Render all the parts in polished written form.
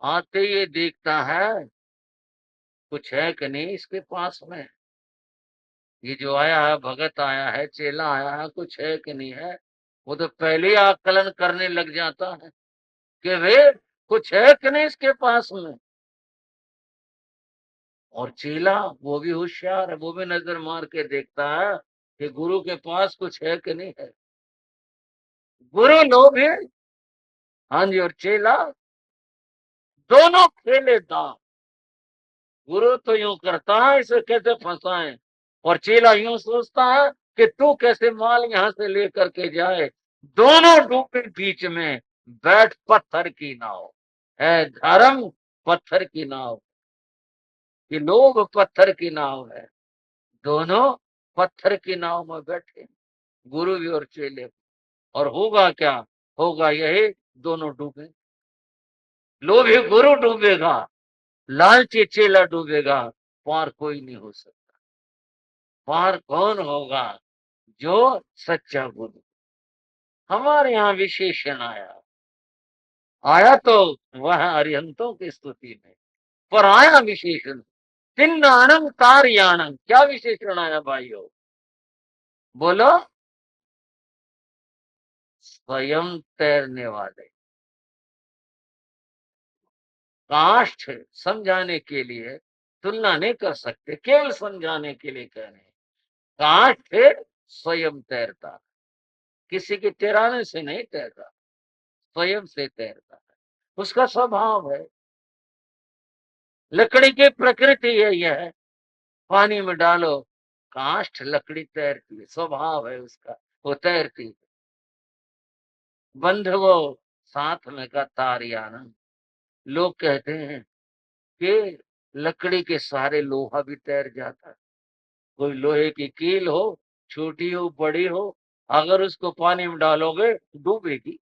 आते ये देखता है कुछ है कि नहीं इसके पास में। ये जो आया है, भगत आया है, चेला आया है, कुछ है कि नहीं है। वो तो पहले ही आकलन करने लग जाता है कि वे कुछ है कि नहीं इसके पास में। और चेला वो भी होशियार है, वो भी नजर मार के देखता है कि गुरु के पास कुछ है कि नहीं है। गुरु लोग हैं, हाँ जी, और चेला दोनों खेले दांव। गुरु तो यूं करता है इसे कैसे फंसाएं, और चेला यूं सोचता है कि तू कैसे माल यहां से लेकर के जाए। दोनों डूबे बीच में, बैठ पत्थर की नाव है धर्म, पत्थर की नाव। ये लोग पत्थर की नाव है, दोनों पत्थर की नाव में बैठे, गुरु भी और चेले। और होगा क्या, होगा यही, दोनों डूबे। लोभी गुरु डूबेगा, लालची चेला डूबेगा, पार कोई नहीं हो सकता। पार कौन होगा, जो सच्चा गुरु। हमारे यहाँ विशेषण आया, आया तो वह अरिहंतों की स्तुति में, पर आया विशेषण तिन्नाणम तारयाणम। क्या विशेषण आया भाइयों, बोलो। स्वयं तैरने वाले। काष्ठ समझाने के लिए तुलना नहीं कर सकते, केवल समझाने के लिए कह रहे हैं। काष्ठ स्वयं तैरता, किसी के तैराने से नहीं तैरता, स्वयं से तैरता है, उसका स्वभाव है। लकड़ी की प्रकृति है यह, पानी में डालो काष्ठ लकड़ी तैरती है, स्वभाव है उसका, वो तैरती है। बंधवो साथ में का तारियाना। लोग कहते हैं कि लकड़ी के सहारे लोहा भी तैर जाता है। कोई लोहे की कील हो, छोटी हो बड़ी हो, अगर उसको पानी में डालोगे डूबेगी।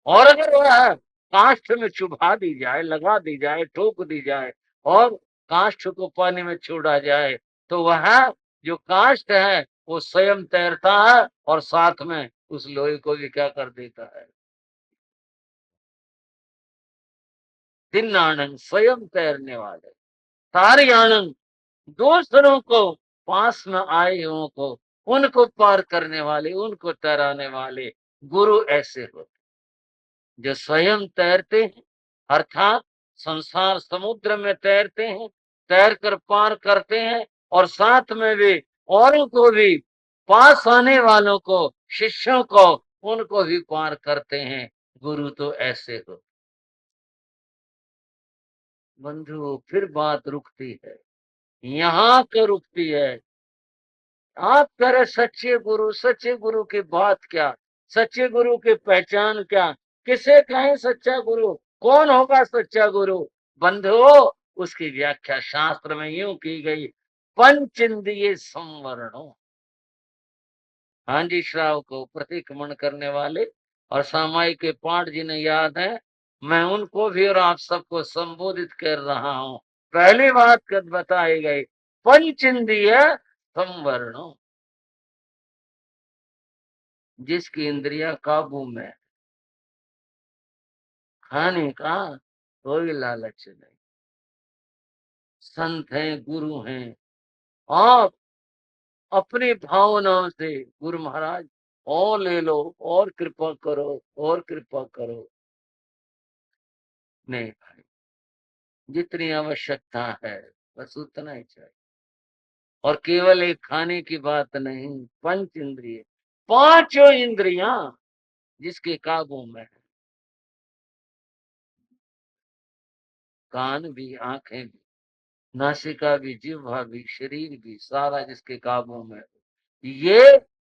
और अगर वह काष्ठ में चुभा दी जाए, लगा दी जाए, ठोक दी जाए, और काष्ठ को पानी में छोड़ा जाए, तो वह जो काष्ठ है वो स्वयं तैरता है, और साथ में उस लोहे को भी क्या कर देता है। तिन्नानंद स्वयं तैरने वाले, तारियानंद दूसरों को, पास में आए हुओं को, उनको पार करने वाले, उनको तैराने वाले गुरु ऐसे होते जो स्वयं तैरते हैं, अर्थात संसार समुद्र में तैरते हैं, तैर कर पार करते हैं, और साथ में भी औरों को भी, पास आने वालों को, शिष्यों को, उनको भी पार करते हैं। गुरु तो ऐसे हो। बंधु फिर बात रुकती है, यहाँ के रुकती है। आप करे सच्चे गुरु, सच्चे गुरु की बात क्या, सच्चे गुरु की पहचान क्या, किसे कहें सच्चा गुरु, कौन होगा सच्चा गुरु। बंधुओं उसकी व्याख्या शास्त्र में यूं की गई, पंचेंद्रिय संवरणों। हाँ जी, श्राव को प्रतिक्रमण करने वाले और सामायिक के पाठ जिन्हें याद है, मैं उनको भी और आप सबको संबोधित कर रहा हूँ। पहली बात कद बताई गई, पंचेंद्रिय संवरणों। जिसकी इंद्रिया काबू में, खाने का कोई लालच नहीं, संत हैं, गुरु हैं, आप अपनी भावनाओं से गुरु महाराज और ले लो, और कृपा करो, और कृपा करो। नहीं भाई, जितनी आवश्यकता है बस उतना ही चाहिए। और केवल एक खाने की बात नहीं, पंच इंद्रिय, पांचों इंद्रियां जिसके काबू में है, कान भी, आंखें भी, नासिका भी, जिह्वा भी, शरीर भी, सारा जिसके काबू में है। ये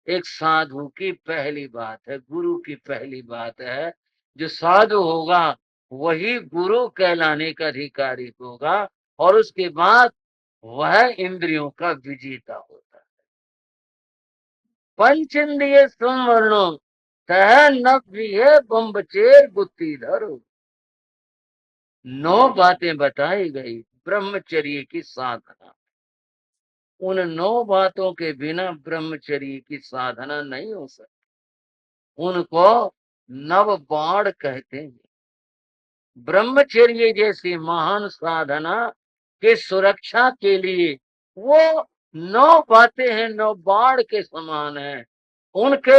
एक साधु की पहली बात है, गुरु की पहली बात है। जो साधु होगा वही गुरु कहलाने का अधिकारी होगा, और उसके बाद वह इंद्रियों का विजेता होता है। पंचेंद्रिय संवरणो तह नव्य बम्बचेर बुद्धिधर। नौ बातें बताई गई ब्रह्मचर्य की साधना। उन नौ बातों के बिना ब्रह्मचर्य की साधना नहीं हो सकती। उनको नव बाण कहते हैं। ब्रह्मचर्य जैसी महान साधना के सुरक्षा के लिए वो 9 बातें हैं, 9 बाढ़ के समान है। उनके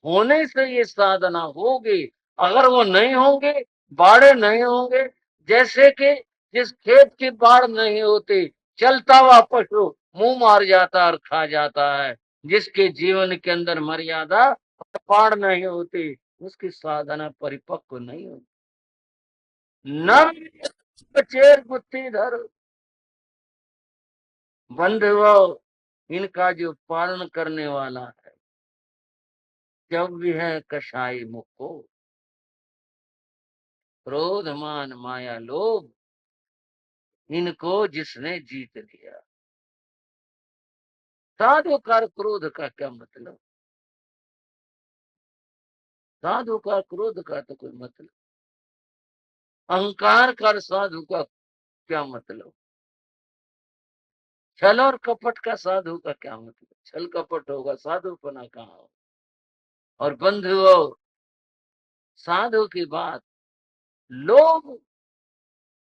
होने से ये साधना होगी। अगर वो नहीं होंगे, बाढ़े नहीं होंगे, जैसे कि जिस खेत की बाढ़ नहीं होती, चलता हुआ पशु मुंह मार जाता और खा जाता है, जिसके जीवन के अंदर मर्यादा बाढ़ नहीं होती, उसकी साधना परिपक्व नहीं होती। न चेर बुद्धि धर बंधुओ, इनका जो पालन करने वाला है, जब भी है कसाई मुको, क्रोध मान माया लोभ, इनको जिसने जीत लिया। साधु कर क्रोध का क्या मतलब? साधु का क्रोध का तो कोई मतलब, अहंकार कर साधु का क्या मतलब, छल और कपट का साधु का क्या मतलब? छल कपट होगा, साधुपना कहाँ हो? और बंधुओं, साधु की बात, लोभ,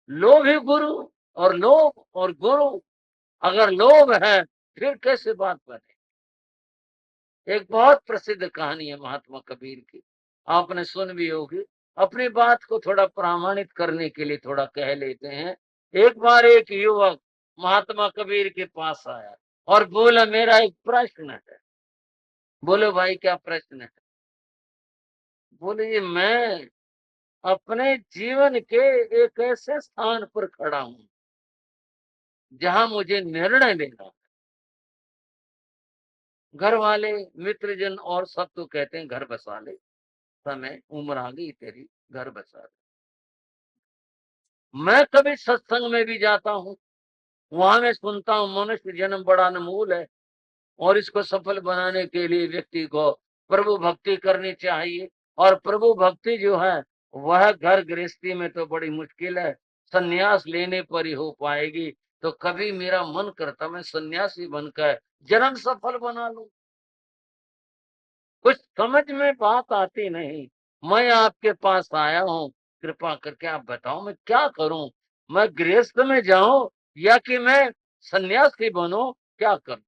लोभ ही गुरु, और लोभ और गुरु, अगर लोभ है फिर कैसे बात बने? एक बहुत प्रसिद्ध कहानी है महात्मा कबीर की, आपने सुन भी होगी। अपनी बात को थोड़ा प्रमाणित करने के लिए थोड़ा कह लेते हैं। एक बार एक युवक महात्मा कबीर के पास आया और बोला, मेरा एक प्रश्न है। बोलो भाई, क्या प्रश्न है? बोले, ये मैं अपने जीवन के एक ऐसे स्थान पर खड़ा हूं जहां मुझे निर्णय लेना है। घर वाले, मित्रजन और सब तो कहते हैं घर बसा ले, समय उम्र आ गई तेरी, घर बसा ले। मैं कभी सत्संग में भी जाता हूँ, वहां मैं सुनता हूँ मनुष्य जन्म बड़ा अनमोल है और इसको सफल बनाने के लिए व्यक्ति को प्रभु भक्ति करनी चाहिए। और प्रभु भक्ति जो है वह घर गृहस्थी में तो बड़ी मुश्किल है, सन्यास लेने पर ही हो पाएगी। तो कभी मेरा मन करता मैं सन्यासी बनकर जन्म सफल बना लूं। कुछ समझ में बात आती नहीं। मैं आपके पास आया हूँ, कृपा करके आप बताओ मैं क्या करूं? मैं गृहस्थ में जाऊं या कि मैं सन्यासी बनूं, क्या करूं?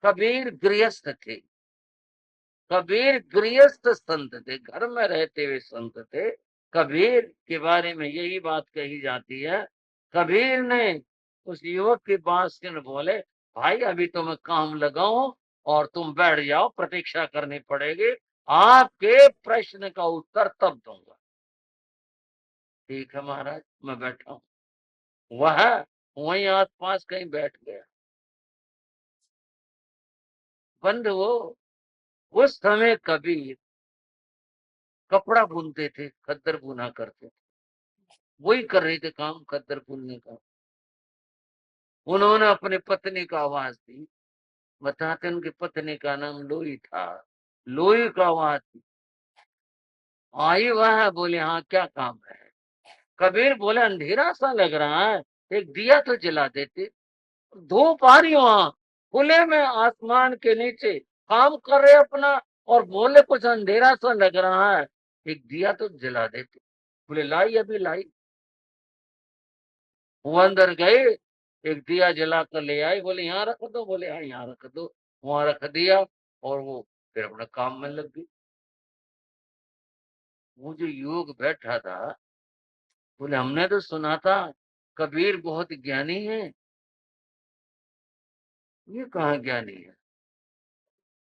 कबीर गृहस्थ थे, कबीर गृहस्थ संत थे, घर में रहते हुए संत थे। कबीर के बारे में यही बात कही जाती है। कबीर ने उस युवक के पास से बोले, भाई अभी तो मैं काम लगाऊं और तुम बैठ जाओ, प्रतीक्षा करनी पड़ेगी, आपके प्रश्न का उत्तर तब दूंगा। ठीक है महाराज, मैं बैठा हूँ। वह वहीं आस पास कहीं बैठ गया। बंद वो, उस समय कबीर कपड़ा बुनते थे, खद्दर बुना करते थे, वही कर रहे थे काम, खद्दर बुनने का। उन्होंने अपने पत्नी का आवाज दी, बताते उनकी पत्नी का नाम लोई था। लोई का आवाज दी, आई वह, बोले हाँ क्या काम है? कबीर बोले, अंधेरा सा लग रहा है, एक दिया तो जला देते। धूप आ रही वहां खुले में आसमान के नीचे, काम कर रहे अपना, और बोले कुछ अंधेरा सा लग रहा है, एक दिया तो जला देते। बोले लाई, अभी लाई। वो अंदर गए, एक दिया जला कर ले आए, बोले यहाँ रख दो, बोले हाँ यहाँ रख दो। वहां रख दिया और वो फिर अपने काम में लग गई। वो जो युवक बैठा था, बोले हमने तो सुना था कबीर बहुत ज्ञानी है, ये कहाँ ज्ञानी है?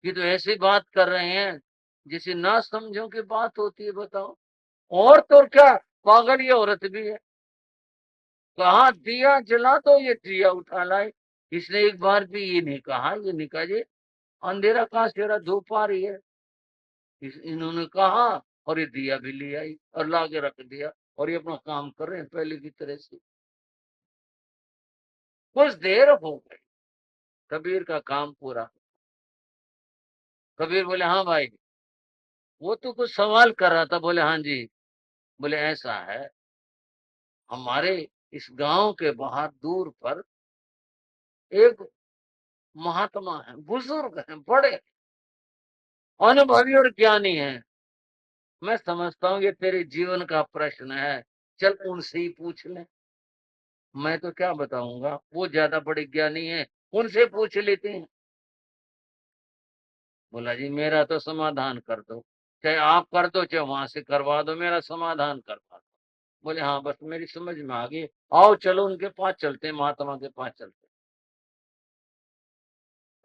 ये तो ऐसी बात कर रहे हैं जिसे ना समझो की बात होती है, बताओ। और तो क्या, पागल ये औरत भी है। कहा दिया जला तो ये दिया उठा लाए। इसने एक बार भी ये नहीं कहा, ये नहीं कहा जी अंधेरा कहाँ से हो रहा, धूप आ रही है। इन्होंने कहा और ये दिया भी ले आई और ला के रख दिया, और ये अपना काम कर रहे हैं पहले की तरह से। कुछ देर हो गई, कबीर का काम पूरा। कबीर बोले हाँ भाई, वो तो कुछ सवाल कर रहा था। बोले हाँ जी। बोले ऐसा है, हमारे इस गांव के बाहर दूर पर एक महात्मा है, बुजुर्ग हैं, बड़े अनुभवी और ज्ञानी हैं। मैं समझता हूँ ये तेरे जीवन का प्रश्न है, चल उनसे ही पूछ ले। मैं तो क्या बताऊंगा, वो ज्यादा बड़े ज्ञानी है, उनसे पूछ लेते हैं। बोला जी मेरा तो समाधान कर दो, चाहे आप कर दो चाहे वहां से करवा दो, मेरा समाधान करवा दो। बोले हाँ बस मेरी समझ में आ गई, आओ चलो उनके पास चलते हैं, महात्मा के पास चलते हैं।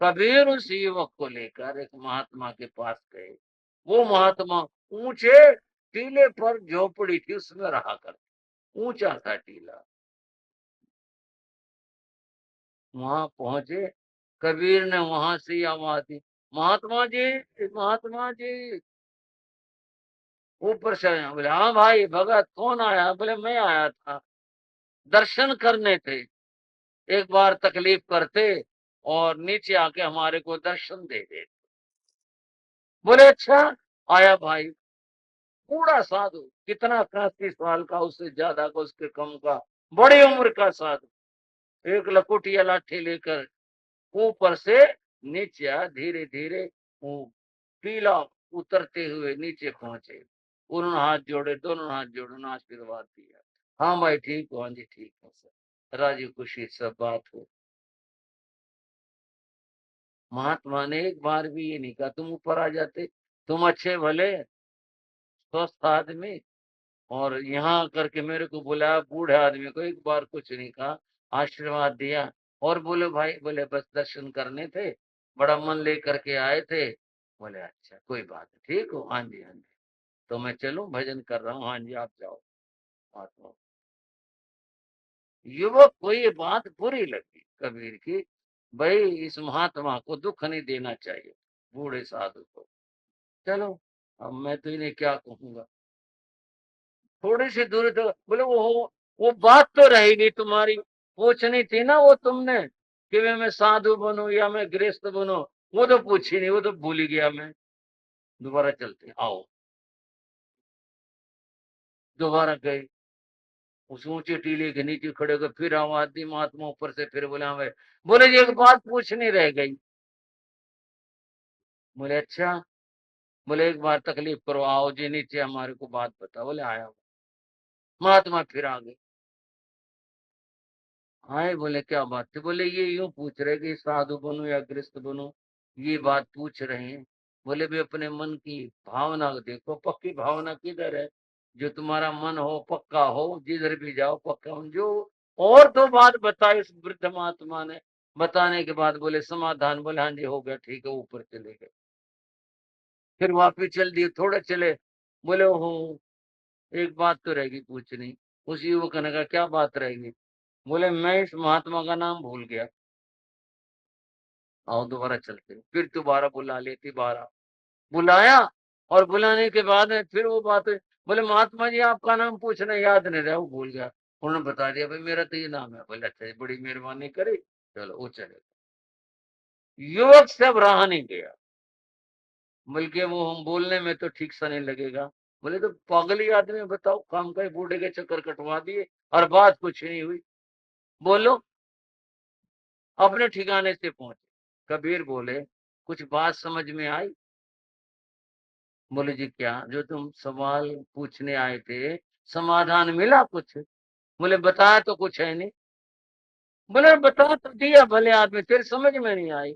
कबीर उस युवक को लेकर एक महात्मा के पास गए। वो महात्मा ऊंचे टीले पर झोपड़ी थी, उसमें रहा करते, ऊंचा था टीला। वहां पहुंचे, कबीर ने वहां से ही आवाज दी, महात्मा जी, महात्मा जी। ऊपर से आया, बोले हाँ भाई भगत कौन आया? बोले मैं आया था, दर्शन करने थे, एक बार तकलीफ करते और नीचे आके हमारे को दर्शन दे दे। बोले अच्छा, आया भाई, बूढ़ा साधु, कितना 35 साल का, उससे ज्यादा का, उसके कम का, बड़ी उम्र का साधु, एक लकुटिया लाठी लेकर ऊपर से नीचे आया, धीरे धीरे वो पीला उतरते हुए नीचे पहुंचे। उन्होंने हाथ जोड़े, दोनों हाथ जोड़े, उन्होंने आशीर्वाद दिया। हाँ भाई ठीक हो? हाँ जी ठीक है सर, राजी खुशी सब बात हो। महात्मा ने एक बार भी ये नहीं कहा तुम ऊपर आ जाते, तुम अच्छे भले स्वस्थ आदमी, और यहाँ करके मेरे को बुलाया, बूढ़े आदमी को एक बार कुछ नहीं कहा, आशीर्वाद दिया। और बोले भाई, बोले बस दर्शन करने थे, बड़ा मन लेकर के आए थे। बोले अच्छा कोई बात नहीं, ठीक हो? हाँ जी हाँ जी, तो मैं चलूं, भजन कर रहा हूँ। हाँ जी आप जाओ। महात्मा, युवक को ये बात बुरी लगी कबीर की, भाई इस महात्मा को दुख नहीं देना चाहिए, बूढ़े साधु को। चलो, अब मैं तो इन्हें क्या कहूंगा। थोड़ी सी दूरी तो बोले वो बात तो रहेगी तुम्हारी, पूछनी थी ना वो तुमने, कि मैं साधु बनूं या मैं गृहस्थ बनूं, वो तो पूछी नहीं, वो तो भूल ही गया मैं। दोबारा चलते, आओ। दोबारा गए, उस ऊंचे टीले के नीचे खड़े होकर फिर आवाज दी, महात्मा ऊपर से फिर बोले हाँ भाई। बोले जी एक बात पूछनी रह गई। बोले अच्छा। बोले एक बार तकलीफ करो, आओ जी नीचे, हमारे को बात बताओ। बोले आया। महात्मा फिर आ गए, आए, बोले क्या बात थी? बोले ये यूं पूछ रहे कि साधु बनूं या गृहस्थ बनूं, ये बात पूछ रहे हैं। बोले भी अपने मन की भावना को देखो, पक्की भावना किधर है? जो तुम्हारा मन हो, पक्का हो, जिधर भी जाओ पक्का हो जो। और तो बात बताई इस वृद्ध महात्मा ने। बताने के बाद बोले समाधान, बोले हाँ जी हो गया, ठीक है, ऊपर चले गए। फिर वापिस चल दिए, थोड़े चले, बोले हो एक बात तो रहेगी पूछनी। उस युवक ने कहा क्या बात रहेगी? बोले मैं इस महात्मा का नाम भूल गया। आओ दोबारा चलते, फिर दोबारा बुला लेती, बारह बुलाया, और बुलाने के बाद में फिर वो बात हुई। बोले महात्मा जी आपका नाम पूछना याद नहीं रहा, वो भूल गया। उन्होंने बता दिया भाई मेरा तो ये नाम है। बोले अच्छा बड़ी मेहरबानी करी, चलो वो चले। युवक से अब रहा नहीं गया, बल्कि वो हम बोलने में तो ठीक सा नहीं लगेगा। बोले तो पागली आदमी, बताओ काम का बूढ़े के चक्कर कटवा दिए और बात कुछ नहीं हुई। बोलो, अपने ठिकाने से पहुंचे। कबीर बोले कुछ बात समझ में आई? बोले जी क्या? जो तुम सवाल पूछने आए थे, समाधान मिला कुछ? बोले बताया तो कुछ है नहीं। बोले बता तो दिया भले आदमी, तेरे समझ में नहीं आई।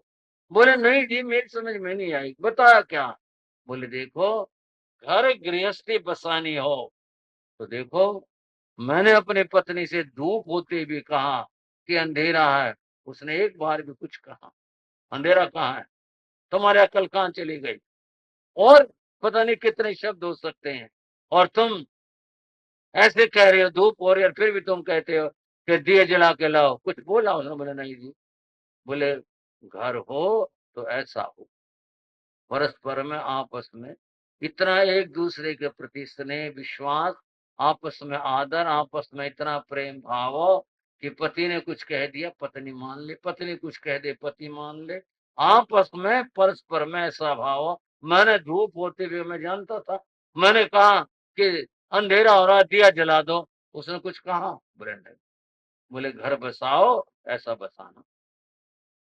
बोले नहीं जी मेरी समझ में नहीं आई, बताया क्या? बोले देखो, घर गृहस्थी बसानी हो तो देखो, मैंने अपने पत्नी से धूप होते भी कहा कि अंधेरा है, उसने एक बार भी कुछ कहा अंधेरा कहाँ है? तुम्हारी अकल कहाँ चली गई? और पता नहीं कितने शब्द हो सकते हैं, और तुम ऐसे कह रहे हो धूप हो रही है, फिर भी तुम कहते हो कि दिए जला के लाओ, कुछ बोला उसने? बोले नहीं जी। बोले घर हो तो ऐसा हो, परस्पर में आपस में इतना एक दूसरे के प्रति स्नेह विश्वास, आपस में आदर, आपस में इतना प्रेम भाव हो कि पति ने कुछ कह दिया पत्नी मान ले, पत्नी कुछ कह दे पति मान ले, आपस में परस्पर में ऐसा भाव हो। मैंने धूप होते हुए मैं जानता था, मैंने कहा कि अंधेरा हो रहा दिया जला दो, उसने कुछ कहा? बोले नहीं। बोले घर बसाओ ऐसा बसाना,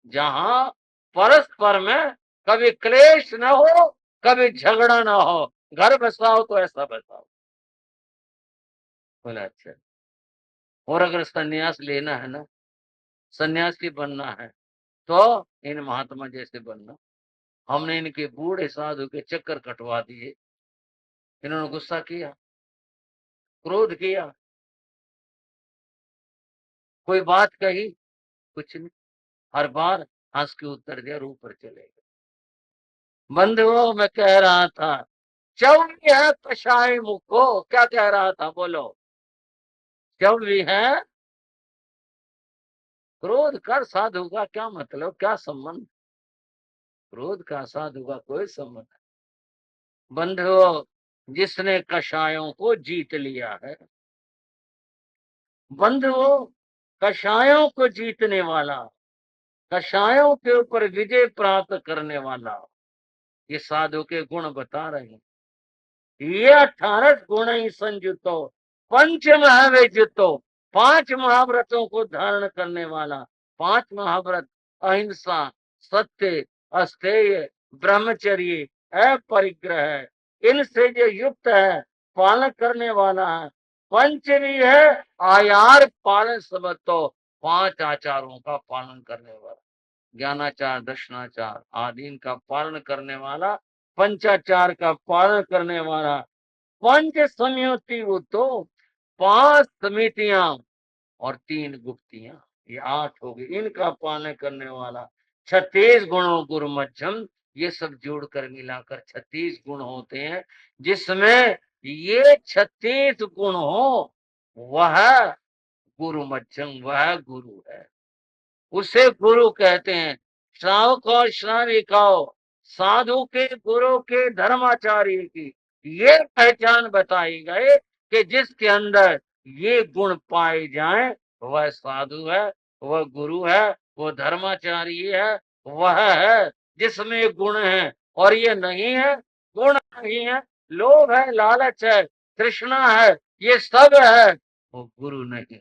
जहां परस्पर में कभी क्लेश न हो, कभी झगड़ा ना हो, घर बसाओ तो ऐसा बसाओ। बोला अच्छा। और अगर सन्यास लेना है ना, सन्यासी बनना है, तो इन महात्मा जैसे बनना। हमने इनके बूढ़े साधु के चक्कर कटवा दिए। इन्होंने गुस्सा किया, क्रोध किया, कोई बात कही, कुछ नहीं, हर बार हंस के उत्तर दिया और ऊपर चले गए। बंधुओं, मैं कह रहा था, चौड़ी है कषाय मुखो, क्या कह रहा था बोलो? चौड़ी है, क्रोध कर साधु का क्या मतलब, क्या संबंध? क्रोध का साधु का कोई संबंध नहीं। बंधुओं, जिसने कषायों को जीत लिया है, बंधुओं, कषायों को जीतने वाला, कषायों के ऊपर विजय प्राप्त करने वाला, ये साधु के गुण बता रहे हैं। ये 18 गुण ही संयुतो पंच महाविजितो, 5 महाव्रतों को धारण करने वाला। 5 महाव्रत, अहिंसा, सत्य, अस्तेय, ब्रह्मचर्य, अपरिग्रह, इनसे जो युक्त है, पालन करने वाला है। पंचमी है आयार पालन समझतो, 5 आचारों का पालन करने वाला, ज्ञानाचार, दर्शनाचार आदि इनका पालन करने वाला, पंचाचार का पालन करने वाला, पंच संयुति वो तो 5 समितियां और 3 गुप्तियां, ये 8 हो गई, इनका पालन करने वाला। 36 गुणों गुरु मध्यम, ये सब जोड़कर मिलाकर 36 गुण होते हैं। जिसमें ये 36 गुण हो, वह गुरु मध्यम, वह गुरु है, उसे गुरु कहते हैं। श्रावक और श्राविकाओं, साधु के, गुरु के, धर्माचार्य की ये पहचान बताई गई कि जिसके अंदर ये गुण पाए जाएं, वह साधु है, वह गुरु है, वह धर्माचार्य है, वह है जिसमें ये गुण है। और ये नहीं है, गुण नहीं है, लोभ है, लालच है, तृष्णा है, ये सब है, वो गुरु नहीं।